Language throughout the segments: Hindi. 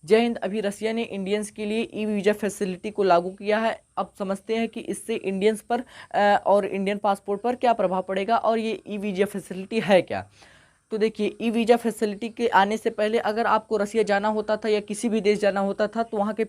जय हिंद। अभी रसिया ने इंडियंस के लिए ई वीज़ा फैसिलिटी को लागू किया है। अब समझते हैं कि इससे इंडियंस पर और इंडियन पासपोर्ट पर क्या प्रभाव पड़ेगा और ये ई वीज़ा फैसिलिटी है क्या। तो देखिए, ई वीज़ा फैसिलिटी के आने से पहले अगर आपको रसिया जाना होता था या किसी भी देश जाना होता था तो वहाँ के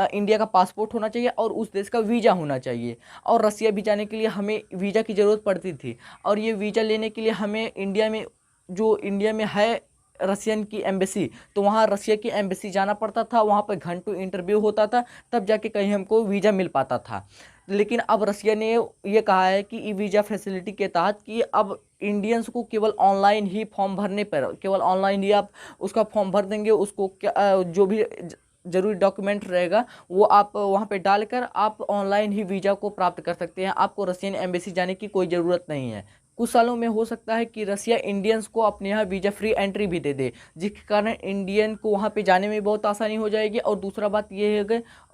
इंडिया का पासपोर्ट होना चाहिए और उस देश का वीज़ा होना चाहिए। और रसिया भी जाने के लिए हमें वीज़ा की ज़रूरत पड़ती थी। और ये वीज़ा लेने के लिए हमें इंडिया में है रसियन की एम्बेसी, तो वहाँ रसिया की एम्बेसी जाना पड़ता था। वहाँ पर घंटों इंटरव्यू होता था, तब जाके कहीं हमको वीज़ा मिल पाता था। लेकिन अब रसिया ने ये कहा है कि ई वीज़ा फैसिलिटी के तहत कि अब इंडियंस को केवल ऑनलाइन ही फॉर्म भरने पर, केवल ऑनलाइन ही आप उसका फॉर्म भर देंगे। उसको जो भी जरूरी डॉक्यूमेंट रहेगा वो आप वहाँ पे डालकर आप ऑनलाइन ही वीज़ा को प्राप्त कर सकते हैं। आपको रसियन एम्बेसी जाने की कोई ज़रूरत नहीं है। कुछ सालों में हो सकता है कि रसिया इंडियंस को अपने यहाँ वीज़ा फ्री एंट्री भी दे दे, जिसके कारण इंडियन को वहाँ पे जाने में बहुत आसानी हो जाएगी। और दूसरा बात ये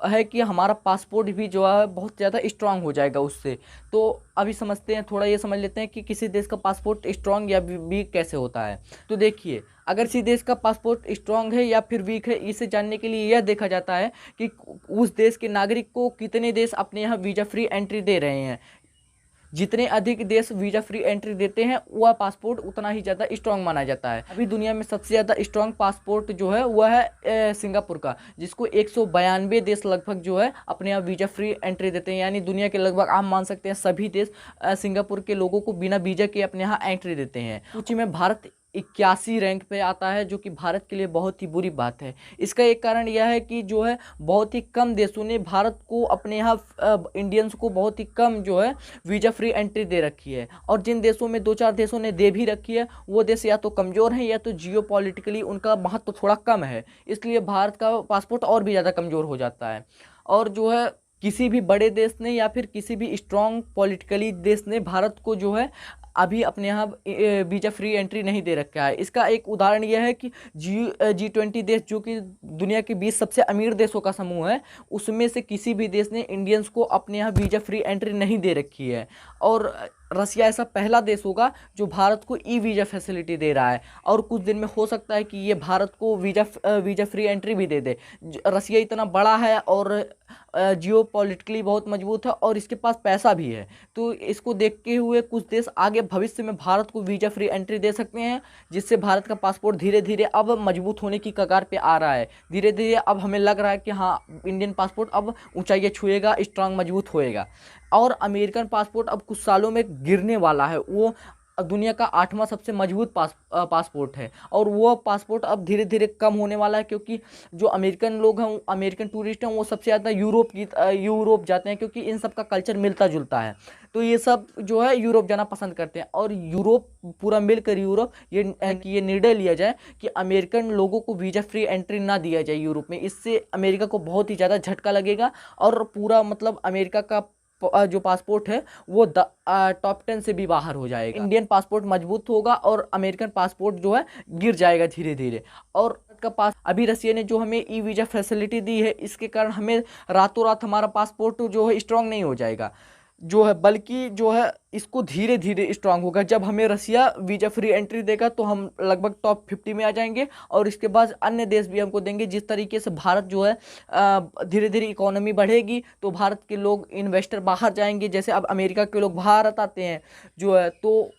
है कि हमारा पासपोर्ट भी जो है बहुत ज़्यादा स्ट्रांग हो जाएगा उससे। तो अभी समझते हैं, थोड़ा ये समझ लेते हैं कि किसी देश का पासपोर्ट स्ट्रांग या वीक कैसे होता है। तो देखिए, अगर किसी देश का पासपोर्ट स्ट्रांग है या फिर वीक है, इसे जानने के लिए यह देखा जाता है कि उस देश के नागरिक को कितने देश अपने यहाँ वीज़ा फ्री एंट्री दे रहे हैं। जितने अधिक देश वीज़ा फ्री एंट्री देते हैं वह पासपोर्ट उतना ही ज़्यादा स्ट्रांग माना जाता है। अभी दुनिया में सबसे ज़्यादा स्ट्रांग पासपोर्ट जो है वह है सिंगापुर का, जिसको 192 देश लगभग जो है अपने यहाँ वीज़ा फ्री एंट्री देते हैं। यानी दुनिया के लगभग आप मान सकते हैं सभी देश सिंगापुर के लोगों को बिना वीज़ा के अपने यहाँ एंट्री देते हैं। सूची में भारत 81 रैंक पे आता है, जो कि भारत के लिए बहुत ही बुरी बात है। इसका एक कारण यह है कि जो है बहुत ही कम देशों ने भारत को अपने यहाँ इंडियंस को बहुत ही कम जो है वीज़ा फ्री एंट्री दे रखी है। और जिन देशों में 2-4 देशों ने दे भी रखी है वो देश या तो कमज़ोर हैं या तो जियो पॉलिटिकली उनका महत्व थोड़ा कम है, इसलिए भारत का पासपोर्ट और भी ज़्यादा कमज़ोर हो जाता है। और जो है किसी भी बड़े देश ने या फिर किसी भी स्ट्रॉन्ग पॉलिटिकली देश ने भारत को जो है अभी अपने यहाँ वीज़ा फ्री एंट्री नहीं दे रखा है। इसका एक उदाहरण यह है कि G20 देश, जो कि दुनिया के 20 सबसे अमीर देशों का समूह है, उसमें से किसी भी देश ने इंडियंस को अपने यहाँ वीज़ा फ्री एंट्री नहीं दे रखी है। और रसिया ऐसा पहला देश होगा जो भारत को ई वीज़ा फैसिलिटी दे रहा है। और कुछ दिन में हो सकता है कि ये भारत को वीज़ा फ्री एंट्री भी दे दे। रसिया इतना बड़ा है और जियो पॉलिटिकली बहुत मजबूत है और इसके पास पैसा भी है, तो इसको देखते हुए कुछ देश आगे भविष्य में भारत को वीज़ा फ्री एंट्री दे सकते हैं, जिससे भारत का पासपोर्ट धीरे धीरे अब मजबूत होने की कगार पे आ रहा है। धीरे धीरे अब हमें लग रहा है कि हाँ, इंडियन पासपोर्ट अब ऊंचाइयाँ छुएगा, स्ट्रांग मजबूत होएगा। और अमेरिकन पासपोर्ट अब कुछ सालों में गिरने वाला है। वो दुनिया का 8वां सबसे मजबूत पासपोर्ट है और वो पासपोर्ट अब धीरे धीरे कम होने वाला है, क्योंकि जो अमेरिकन लोग हैं, अमेरिकन टूरिस्ट हैं, वो सबसे ज़्यादा यूरोप जाते हैं, क्योंकि इन सब का कल्चर मिलता जुलता है। तो ये सब जो है यूरोप जाना पसंद करते हैं। और यूरोप पूरा मिलकर यूरोप ये निर्णय लिया जाए कि अमेरिकन लोगों को वीज़ा फ्री एंट्री ना दिया जाए यूरोप में। इससे अमेरिका को बहुत ही ज़्यादा झटका लगेगा और पूरा मतलब अमेरिका का जो पासपोर्ट है वो टॉप 10 से भी बाहर हो जाएगा। इंडियन पासपोर्ट मजबूत होगा और अमेरिकन पासपोर्ट जो है गिर जाएगा धीरे धीरे। और का पास अभी रसिया ने जो हमें ई वीज़ा फैसिलिटी दी है, इसके कारण हमें रातों रात हमारा पासपोर्ट जो है स्ट्रांग नहीं हो जाएगा जो है, बल्कि जो है इसको धीरे धीरे स्ट्रांग होगा। जब हमें रसिया वीज़ा फ्री एंट्री देगा तो हम लगभग टॉप 50 में आ जाएंगे और इसके बाद अन्य देश भी हमको देंगे। जिस तरीके से भारत जो है धीरे धीरे इकोनॉमी बढ़ेगी तो भारत के लोग इन्वेस्टर बाहर जाएंगे। जैसे अब अमेरिका के लोग भारत आते हैं जो है तो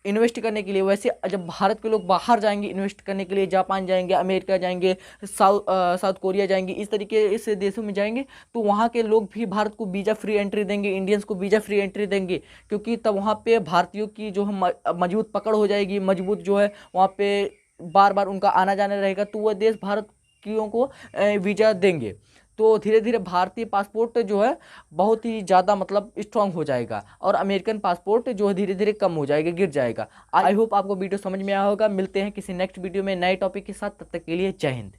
इन्वेस्ट करने के लिए, वैसे जब भारत के लोग बाहर जाएंगे इन्वेस्ट करने के लिए, जापान जाएंगे, अमेरिका जाएंगे, साउथ कोरिया जाएंगे, इस तरीके से देशों में जाएंगे, तो वहाँ के लोग भी भारत को वीज़ा फ्री एंट्री देंगे, इंडियंस को वीज़ा फ्री एंट्री देंगे। क्योंकि तब वहाँ पे भारतीयों की जो मजबूत पकड़ हो जाएगी, मजबूत जो है वहाँ पे बार बार उनका आना जाना रहेगा, तो वह देश भारतीयों को वीज़ा देंगे। तो धीरे धीरे भारतीय पासपोर्ट जो है बहुत ही ज़्यादा मतलब स्ट्रांग हो जाएगा और अमेरिकन पासपोर्ट जो है धीरे धीरे कम हो जाएगा, गिर जाएगा। आई होप आपको वीडियो समझ में आया होगा। मिलते हैं किसी नेक्स्ट वीडियो में नए टॉपिक के साथ, तब तक के लिए जय हिंद।